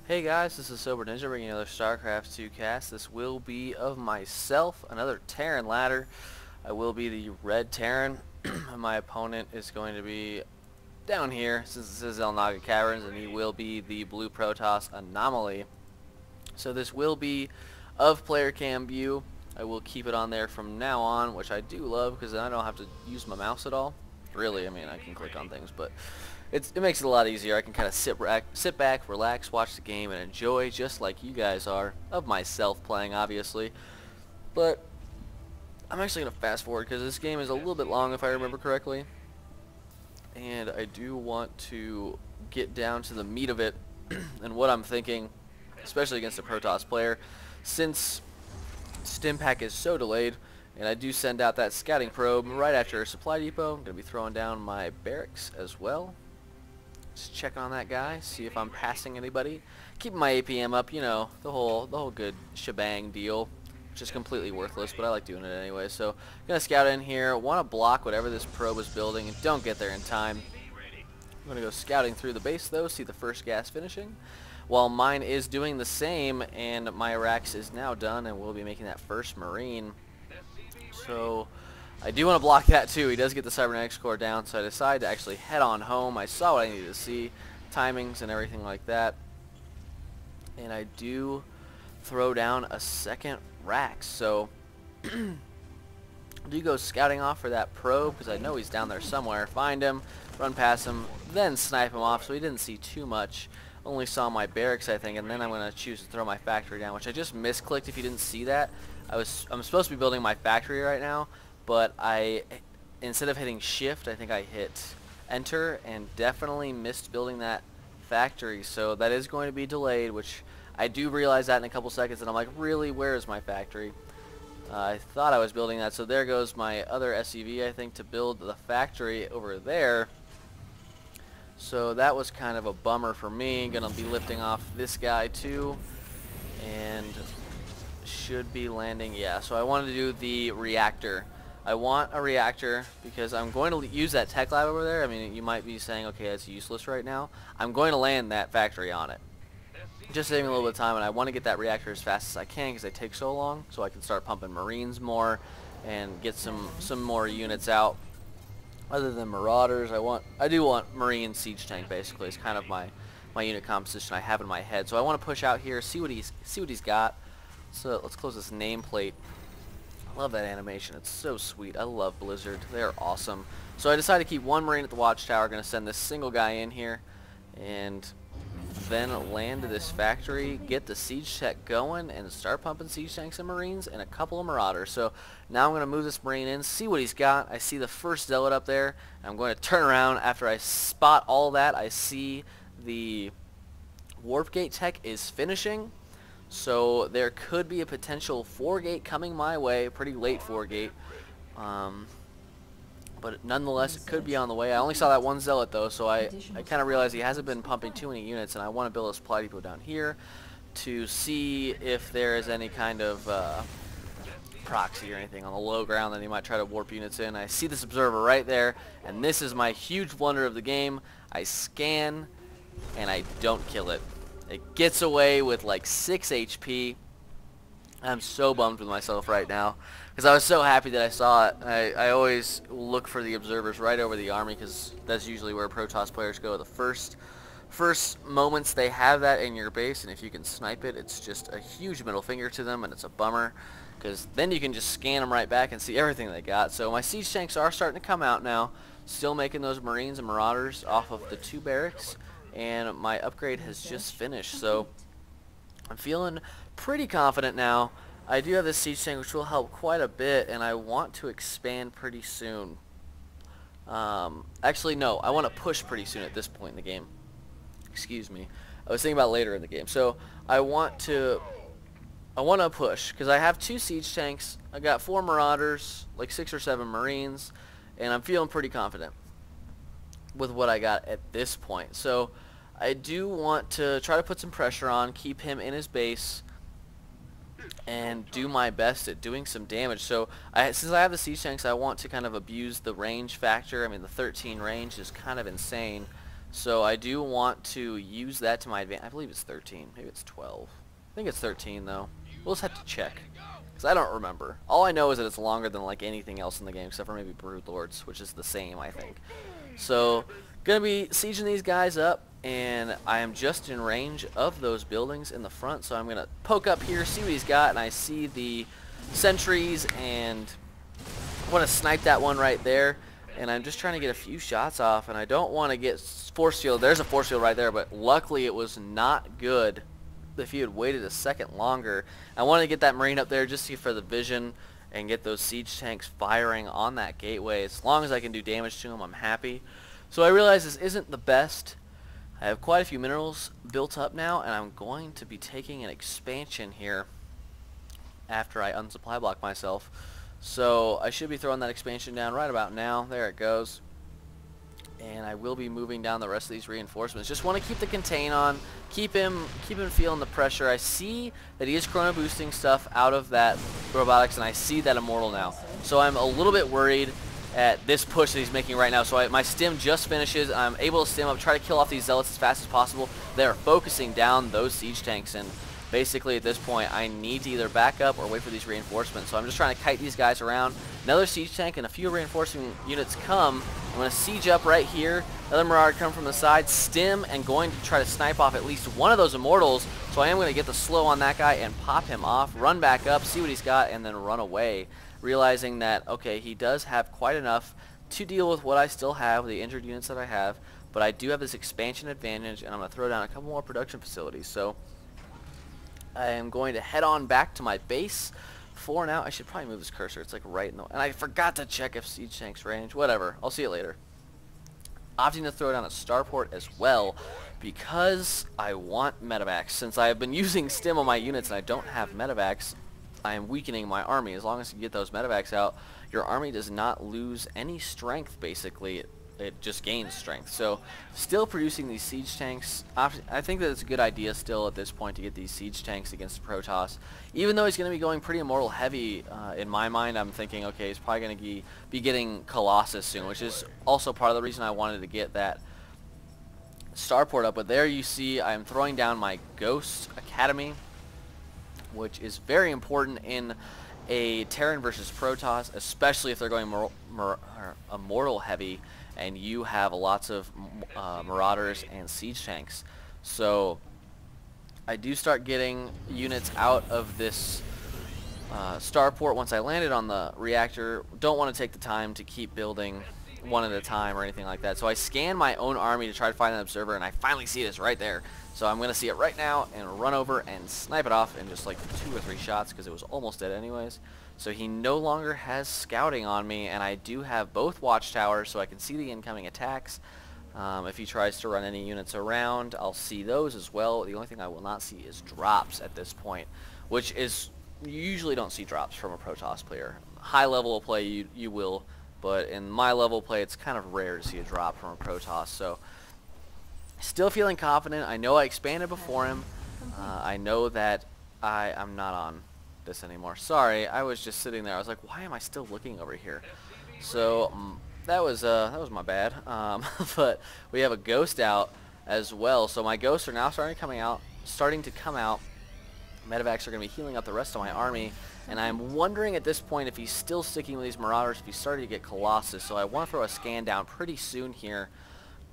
Hey guys, this is SoberNinja bringing another StarCraft 2 cast. This will be of myself, another Terran ladder. I will be the red Terran, and my opponent is going to be down here, since this is El Naga Caverns, and he will be the blue Protoss Anomaly. So this will be of player cam view. I will keep it on there from now on, which I do love, because then I don't have to use my mouse at all. Really, I mean, I can click on things, but it makes it a lot easier. I can kind of sit back, relax, watch the game, and enjoy, just like you guys are, of myself playing, obviously. But I'm actually going to fast forward, because this game is a little bit long, if I remember correctly. And I do want to get down to the meat of it, and what I'm thinking, especially against a Protoss player, since Stim Pack is so delayed, and I do send out that scouting probe right after a supply depot. I'm going to be throwing down my barracks as well. Just checking on that guy, see if I'm passing anybody. Keeping my APM up, you know, the whole good shebang deal, which is completely worthless, but I like doing it anyway. So I'm going to scout in here, want to block whatever this probe is building, and don't get there in time. I'm going to go scouting through the base though, see the first gas finishing, while mine is doing the same, and my Rax is now done, and we'll be making that first Marine. So I do want to block that too. He does get the cybernetics core down, so I decided to actually head on home. I saw what I needed to see, timings and everything like that, and I do throw down a second Rax. So I do go scouting off for that probe, because I know he's down there somewhere. Find him, run past him, then snipe him off, so he didn't see too much. Only saw my barracks, I think, and then I'm going to choose to throw my factory down, which I just misclicked if you didn't see that. I'm supposed to be building my factory right now, but instead of hitting shift, I think I hit enter, and definitely missed building that factory. So that is going to be delayed, which I do realize that in a couple seconds, and I'm like, really, where is my factory? I thought I was building that, so there goes my other SUV, I think, to build the factory over there. So that was kind of a bummer for me. Gonna be lifting off this guy too, and should be landing, yeah. So I wanted to do the reactor. I want a reactor because I'm going to use that tech lab over there. I mean, you might be saying, okay, that's useless right now. I'm going to land that factory on it, just saving a little bit of time, and I want to get that reactor as fast as I can because they take so long, so I can start pumping Marines more and get some more units out. Other than Marauders, I do want Marine Siege Tank, basically. It's kind of my unit composition I have in my head. So I want to push out here, see what he's got. So let's close this nameplate. I love that animation. It's so sweet. I love Blizzard. They're awesome. So I decided to keep one Marine at the watchtower. Going to send this single guy in here, and then land this factory, get the siege tech going, and start pumping siege tanks and Marines and a couple of Marauders. So now I'm going to move this Marine in, see what he's got. I see the first Zealot up there, and I'm going to turn around. After I spot all that, I see the Warp Gate tech is finishing. So there could be a potential 4-gate coming my way, pretty late 4-gate. But nonetheless, it could be on the way. I only saw that one Zealot though, so I kind of realized he hasn't been pumping too many units, and I want to build a supply depot down here to see if there is any kind of proxy or anything on the low ground that he might try to warp units in. I see this observer right there, and this is my huge blunder of the game. I scan, and I don't kill it. It gets away with like 6 HP. I'm so bummed with myself right now because I was so happy that I saw it. I always look for the observers right over the army because that's usually where Protoss players go. The first moments they have that in your base, and if you can snipe it, it's just a huge middle finger to them, and it's a bummer because then you can just scan them right back and see everything they got. So my siege tanks are starting to come out now, still making those Marines and Marauders off of the 2 barracks, and my upgrade has just finished. So I'm feeling pretty confident now. I do have this siege tank, which will help quite a bit, and I want to expand pretty soon. Actually, no, I want to push pretty soon at this point in the game. Excuse me. I was thinking about later in the game. So I want to push because I have 2 siege tanks. I got 4 Marauders, like 6 or 7 Marines, and I'm feeling pretty confident with what I got at this point. So I do want to try to put some pressure on, keep him in his base, and do my best at doing some damage. So since I have the siege tanks, I want to kind of abuse the range factor. I mean, the 13 range is kind of insane. So I do want to use that to my advantage. I believe it's 13. Maybe it's 12. I think it's 13 though. We'll just have to check, because I don't remember. All I know is that it's longer than like anything else in the game, except for maybe Brood Lords, which is the same, I think. So, gonna be sieging these guys up, and I am just in range of those buildings in the front, so I'm gonna poke up here, see what he's got, and I see the sentries, and I want to snipe that one right there, and I'm just trying to get a few shots off, and I don't want to get force field. There's a force field right there, but luckily it was not good. If he had waited a second longer, I wanted to get that Marine up there just for the vision and get those siege tanks firing on that gateway. As long as I can do damage to them, I'm happy. So I realize this isn't the best. I have quite a few minerals built up now, and I'm going to be taking an expansion here after I unsupply block myself. So I should be throwing that expansion down right about now. There it goes. And I will be moving down the rest of these reinforcements. Just want to keep the contain on, keep him feeling the pressure. I see that he is chrono boosting stuff out of that robotics, and I see that immortal now. So I'm a little bit worried at this push that he's making right now. So my stim just finishes. I'm able to stim up, try to kill off these zealots as fast as possible. They're focusing down those siege tanks, and basically at this point I need to either back up or wait for these reinforcements. So I'm just trying to kite these guys around. Another siege tank and a few reinforcing units come. I'm going to siege up right here. Another Marauder come from the side, stim, and going to try to snipe off at least one of those immortals. So I am going to get the slow on that guy and pop him off, run back up, see what he's got, and then run away, realizing that, okay, he does have quite enough to deal with what I still have, the injured units that I have, but I do have this expansion advantage, and I'm going to throw down a couple more production facilities. So I am going to head on back to my base. For now, I should probably move this cursor. It's like right in the... And I forgot to check if siege tanks range. Whatever. I'll see it later. Opting to throw down a starport as well because I want medevacs. Since I have been using stim on my units and I don't have medevacs, I am weakening my army. As long as you get those medevacs out, your army does not lose any strength, basically. It just gains strength. So still producing these siege tanks. I think that it's a good idea still at this point to get these siege tanks against Protoss. Even though he's going to be going pretty immortal heavy, in my mind I'm thinking, okay, he's probably going to be getting Colossus soon, which is also part of the reason I wanted to get that starport up. But there you see I'm throwing down my Ghost Academy, which is very important in a Terran versus Protoss, especially if they're going immortal heavy and you have lots of Marauders and siege tanks. So I do start getting units out of this starport once I landed on the reactor. Don't want to take the time to keep building one at a time or anything like that. So I scan my own army to try to find an observer, and I finally see this right there. So I'm going to see it right now and run over and snipe it off in just like 2 or 3 shots because it was almost dead anyways. So he no longer has scouting on me, and I do have both watchtowers so I can see the incoming attacks. If he tries to run any units around, I'll see those as well. The only thing I will not see is drops at this point, which is, you usually don't see drops from a Protoss player. High level of play you will, but in my level of play it's kind of rare to see a drop from a Protoss. So still feeling confident. I know I expanded before him. I know that I'm not on this anymore. Sorry, I was just sitting there. I was like, why am I still looking over here? So that was my bad. But we have a ghost out as well. So my ghosts are now starting to come out. Medevacs are going to be healing up the rest of my army. And I'm wondering at this point if he's still sticking with these Marauders, if he's starting to get Colossus. So I want to throw a scan down pretty soon here.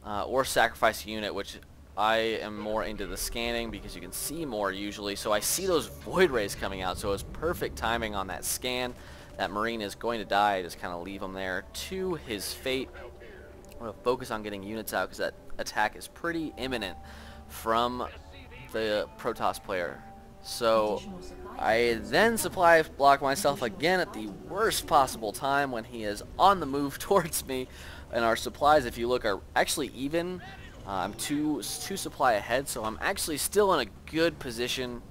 Or sacrifice a unit, which I am more into the scanning because you can see more usually. So I see those Void Rays coming out, so it's perfect timing on that scan. That Marine is going to die. I just kind of leave him there to his fate. I'm going to focus on getting units out because that attack is pretty imminent from the Protoss player. So I then supply block myself again at the worst possible time when he is on the move towards me. And our supplies, if you look, are actually even. I'm two supply ahead, so I'm actually still in a good position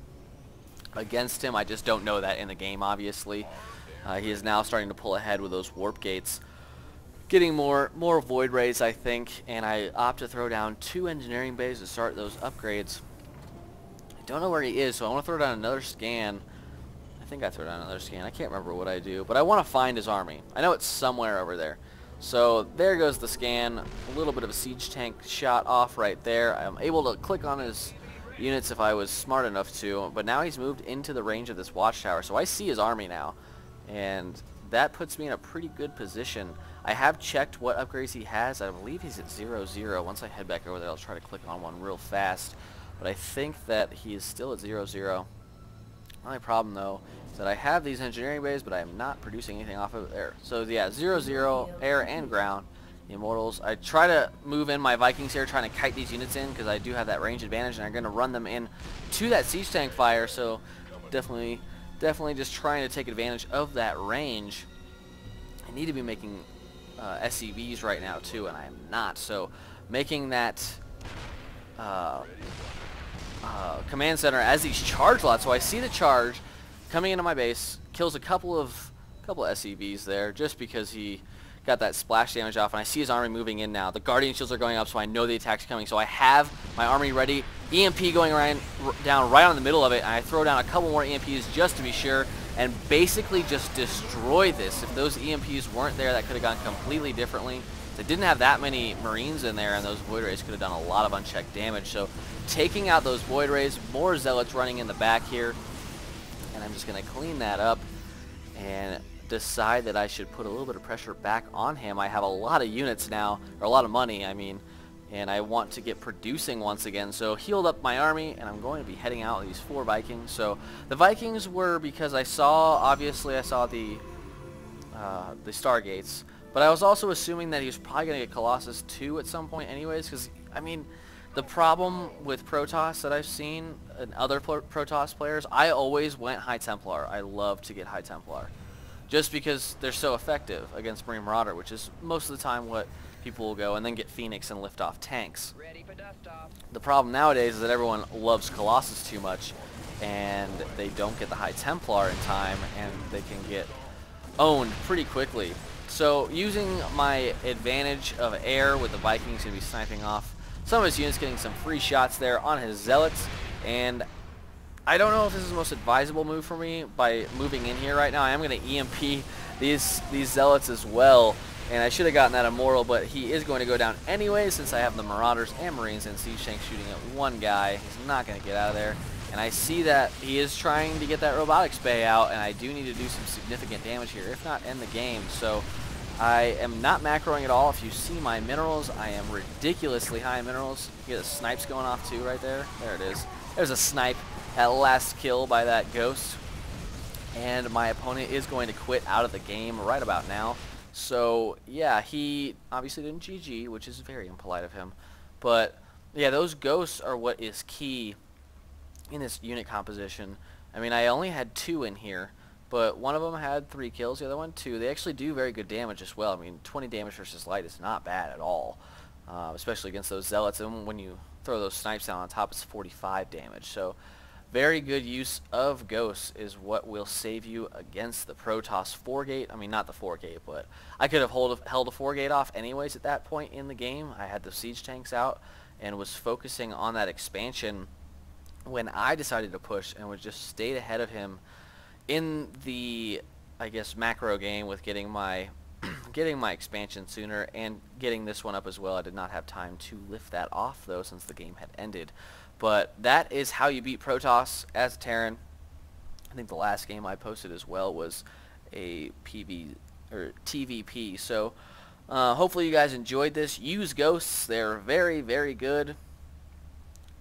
against him. I just don't know that in the game, obviously. He is now starting to pull ahead with those warp gates. Getting more Void Rays, I think, and I opt to throw down 2 engineering bays to start those upgrades. I don't know where he is, so I want to throw down another scan. I think I throw down another scan. I can't remember what I do, but I want to find his army. I know it's somewhere over there. So there goes the scan. A little bit of a siege tank shot off right there. I'm able to click on his units if I was smart enough to, but now he's moved into the range of this watchtower, so I see his army now, and that puts me in a pretty good position. I have checked what upgrades he has. I believe he's at 0-0. Once I head back over there, I'll try to click on one real fast, but I think that he is still at 0-0. My problem though is that I have these engineering bays, but I am not producing anything off of there. So yeah, 0-0 air and ground. The Immortals. I try to move in my Vikings here, trying to kite these units in because I do have that range advantage, and I'm going to run them in to that siege tank fire. So definitely just trying to take advantage of that range. I need to be making SCVs right now too, and I am not. So making that command center as these charge lots. So I see the charge coming into my base, kills a couple of SCVs there just because he got that splash damage off, and I see his army moving in now. The Guardian shields are going up, so I know the attack's coming. So I have my army ready. EMP going down right on the middle of it, and I throw down a couple more EMPs just to be sure, and basically just destroy this. If those EMPs weren't there, that could have gone completely differently. They didn't have that many Marines in there, and those Void Rays could have done a lot of unchecked damage. So taking out those Void Rays, more Zealots running in the back here, and I'm just going to clean that up and decide that I should put a little bit of pressure back on him. I have a lot of units now, or a lot of money, I mean, and I want to get producing once again. So healed up my army, and I'm going to be heading out with these 4 Vikings. So the Vikings were because obviously I saw the Stargates, but I was also assuming that he was probably going to get Colossus 2 at some point anyways, because, I mean, the problem with Protoss that I've seen in other Protoss players, I always went High Templar. I love to get High Templar, just because they're so effective against Marine Marauder, which is most of the time what people will go, and then get Phoenix and lift off tanks. The problem nowadays is that everyone loves Colossus too much, and they don't get the High Templar in time, and they can get owned pretty quickly. So using my advantage of air with the Vikings, going to be sniping off some of his units, getting some free shots there on his Zealots, and I don't know if this is the most advisable move for me by moving in here right now. I am going to EMP these Zealots as well, and I should have gotten that Immortal, but he is going to go down anyway since I have the Marauders and Marines and Siege Tank shooting at one guy. He's not going to get out of there, and I see that he is trying to get that Robotics Bay out, and I do need to do some significant damage here, if not end the game. So I am not macroing at all. If you see my minerals, I am ridiculously high in minerals. You get the snipes going off too right there. There it is. There's a snipe at last kill by that ghost, and my opponent is going to quit out of the game right about now. So yeah, he obviously didn't GG, which is very impolite of him, but yeah, those ghosts are what is key in this unit composition. I mean, I only had 2 in here, but one of them had 3 kills, the other one 2. They actually do very good damage as well. I mean, 20 damage versus light is not bad at all, especially against those Zealots, and when you throw those snipes down on top, it's 45 damage. So very good use of ghosts is what will save you against the Protoss 4-gate. I mean, not the 4-gate, but I could have held a 4-gate off anyways at that point in the game. I had the siege tanks out and was focusing on that expansion when I decided to push, and was just stayed ahead of him in the, I guess, macro game with getting my expansion sooner and getting this one up as well. I did not have time to lift that off though since the game had ended. But that is how you beat Protoss as a Terran. I think the last game I posted as well was a TVP. So hopefully you guys enjoyed this. Use ghosts. They're very, very good.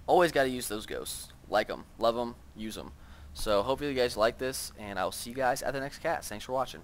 Always got to use those ghosts. Like them, love them, use them. So hopefully you guys like this, and I'll see you guys at the next cast. Thanks for watching.